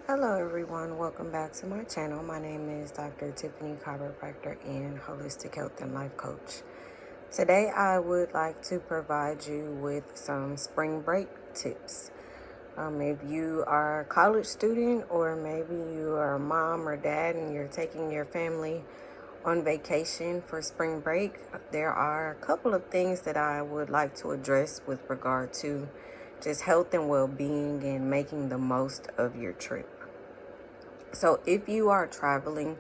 Hello everyone, welcome back to my channel. My name is Dr. Tiffany, chiropractor and holistic health and life coach. Today I would like to provide you with some spring break tips. If you are a college student or maybe you are a mom or dad and you're taking your family on vacation for spring break, there are a couple of things that I would like to address with regard to just health and well-being and making the most of your trip. So if you are traveling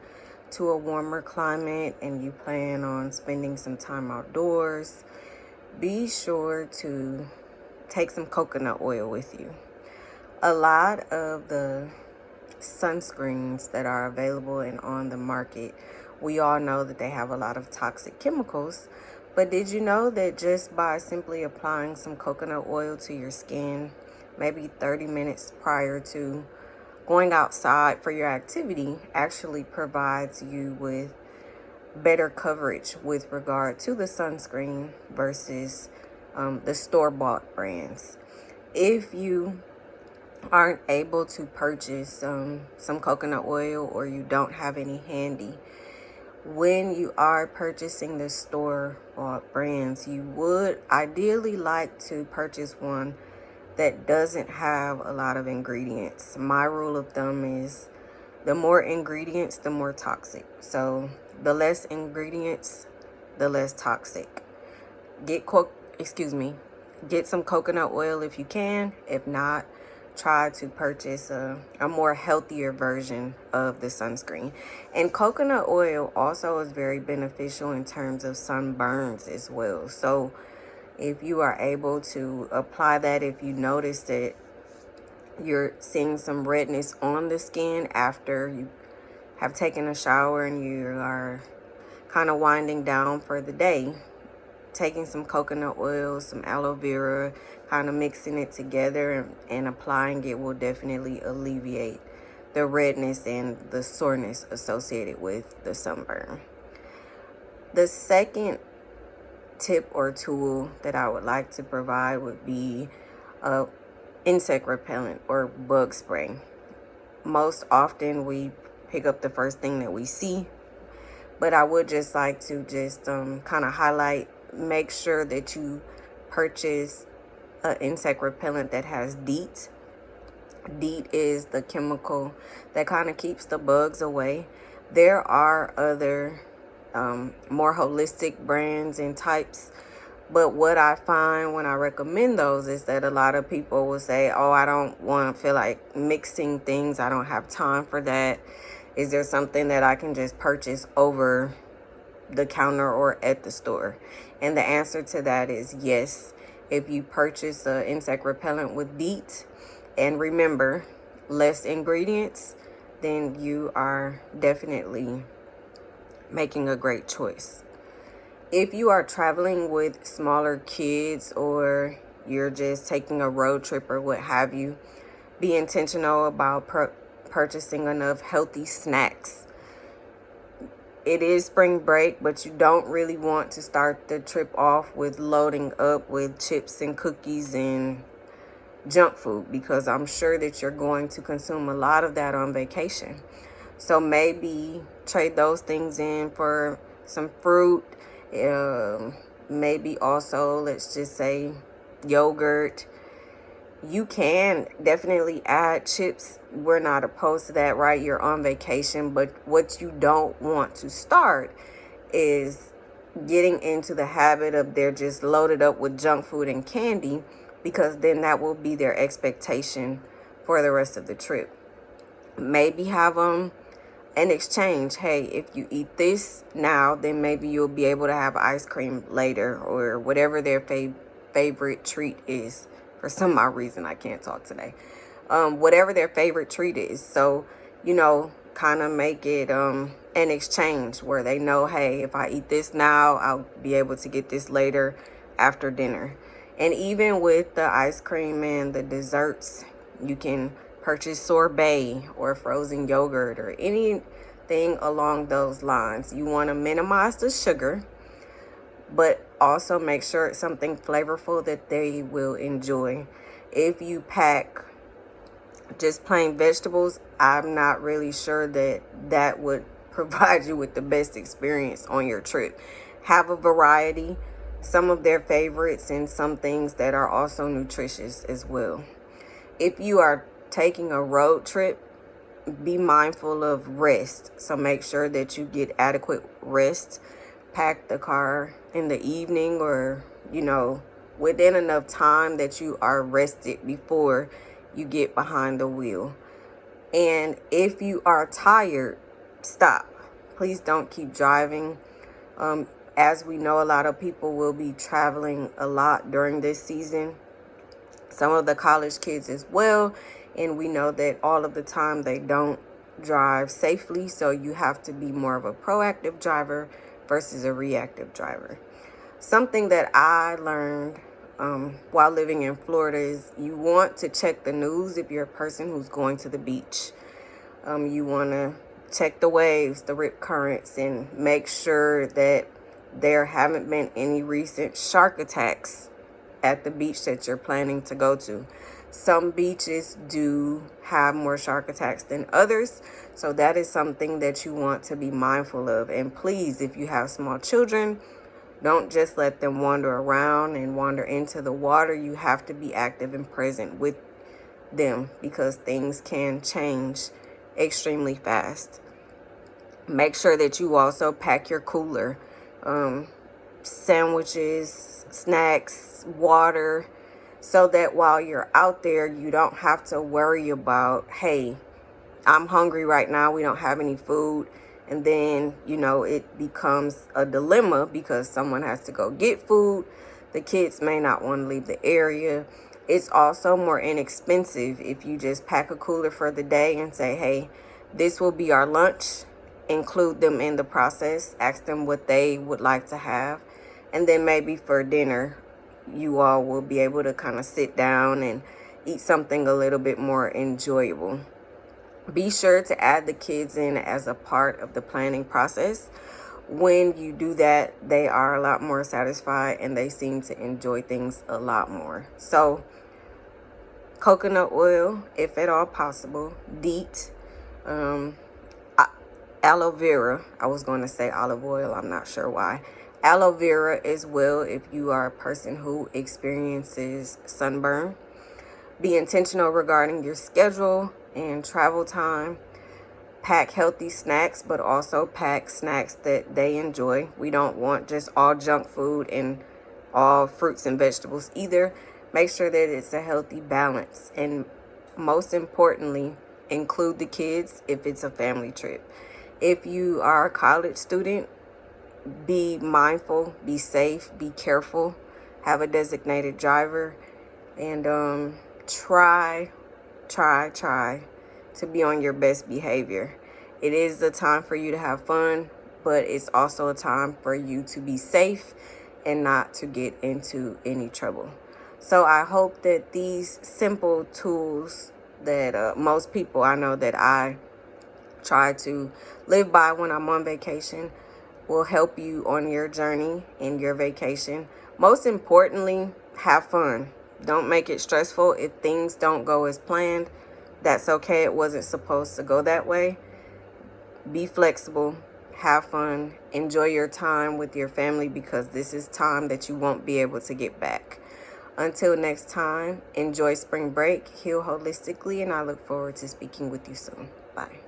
to a warmer climate and you plan on spending some time outdoors, be sure to take some coconut oil with you. A lot of the sunscreens that are available and on the market, we all know that they have a lot of toxic chemicals. But did you know that just by simply applying some coconut oil to your skin, maybe 30 minutes prior to going outside for your activity, actually provides you with better coverage with regard to the sunscreen versus the store-bought brands? If you aren't able to purchase some coconut oil or you don't have any handy, when you are purchasing the store-bought brands, you would ideally like to purchase one that doesn't have a lot of ingredients. My rule of thumb is the more ingredients, the more toxic. So the less ingredients, the less toxic. Get some coconut oil if you can. If not, try to purchase a more healthier version of the sunscreen. And coconut oil also is very beneficial in terms of sunburns as well. So if you are able to apply that, if you notice that you're seeing some redness on the skin after you have taken a shower and you are kind of winding down for the day, taking some coconut oil, some aloe vera, kind of mixing it together and applying it will definitely alleviate the redness and the soreness associated with the sunburn. The second tip or tool that I would like to provide would be insect repellent or bug spray. Most often we pick up the first thing that we see, but I would just like to kind of highlight, make sure that you purchase an insect repellent that has DEET. DEET is the chemical that kind of keeps the bugs away. There are other more holistic brands and types, but what I find when I recommend those is that a lot of people will say, oh, I don't want to feel like mixing things. I don't have time for that. Is there something that I can just purchase over the counter or at the store? And the answer to that is yes. If you purchase an insect repellent with DEET, and remember, less ingredients, then you are definitely making a great choice. If you are traveling with smaller kids or you're just taking a road trip or what have you, be intentional about purchasing enough healthy snacks. It is spring break, but you don't really want to start the trip off with loading up with chips and cookies and junk food, because I'm sure that you're going to consume a lot of that on vacation. So maybe trade those things in for some fruit. Maybe also, let's just say, yogurt. You can definitely add chips. We're not opposed to that, right? You're on vacation, but what you don't want to start is getting into the habit of they're just loaded up with junk food and candy, because then that will be their expectation for the rest of the trip. Maybe have an exchange. Hey, if you eat this now, then maybe you'll be able to have ice cream later, or whatever their favorite treat is. For some odd reason, I can't talk today. Whatever their favorite treat is. So, kind of make it an exchange where they know, hey, if I eat this now, I'll be able to get this later after dinner. And even with the ice cream and the desserts, you can purchase sorbet or frozen yogurt or anything along those lines. You want to minimize the sugar, but also make sure it's something flavorful that they will enjoy. If you pack Just plain vegetables, I'm not really sure that that would provide you with the best experience on your trip. Have a variety, some of their favorites, and some things that are also nutritious as well. If you are taking a road trip, be mindful of rest. So make sure that you get adequate rest. Pack the car in the evening, or, within enough time that you are rested before you get behind the wheel. And if you are tired, stop. Please don't keep driving. As we know, a lot of people will be traveling a lot during this season. Some of the college kids as well. And we know that all of the time they don't drive safely. So you have to be more of a proactive driver versus a reactive driver. Something that I learned while living in Florida is you want to check the news if you're a person who's going to the beach. You want to check the waves, the rip currents, and make sure that there haven't been any recent shark attacks at the beach that you're planning to go to. Some beaches do have more shark attacks than others, so that is something that you want to be mindful of. And please, if you have small children, don't just let them wander around and wander into the water. You have to be active and present with them because things can change extremely fast. Make sure that you also pack your cooler, sandwiches, snacks, water, so that while you're out there, you don't have to worry about, hey, I'm hungry right now, we don't have any food. And then, it becomes a dilemma because someone has to go get food. The kids may not want to leave the area. It's also more inexpensive if you just pack a cooler for the day and say, hey, this will be our lunch. Include them in the process. Ask them what they would like to have. And then maybe for dinner, you all will be able to kind of sit down and eat something a little bit more enjoyable. Be sure to add the kids in as a part of the planning process. When you do that, they are a lot more satisfied and they seem to enjoy things a lot more. So, coconut oil, if at all possible, DEET, aloe vera. I was going to say olive oil, I'm not sure why. Aloe vera as well if you are a person who experiences sunburn. Be intentional regarding your schedule and travel time. Pack healthy snacks, but also pack snacks that they enjoy. We don't want just all junk food and all fruits and vegetables either. Make sure that it's a healthy balance. And most importantly, include the kids if it's a family trip. If you are a college student, be mindful, be safe, be careful, have a designated driver, and try to be on your best behavior. It is a time for you to have fun, but it's also a time for you to be safe and not to get into any trouble. So I hope that these simple tools that most people I know that I try to live by when I'm on vacation will help you on your journey in your vacation. Most importantly, have fun. Don't make it stressful. If things don't go as planned, that's okay. It wasn't supposed to go that way. Be flexible. Have fun. Enjoy your time with your family because this is time that you won't be able to get back. Until next time, enjoy spring break, heal holistically, and I look forward to speaking with you soon. Bye.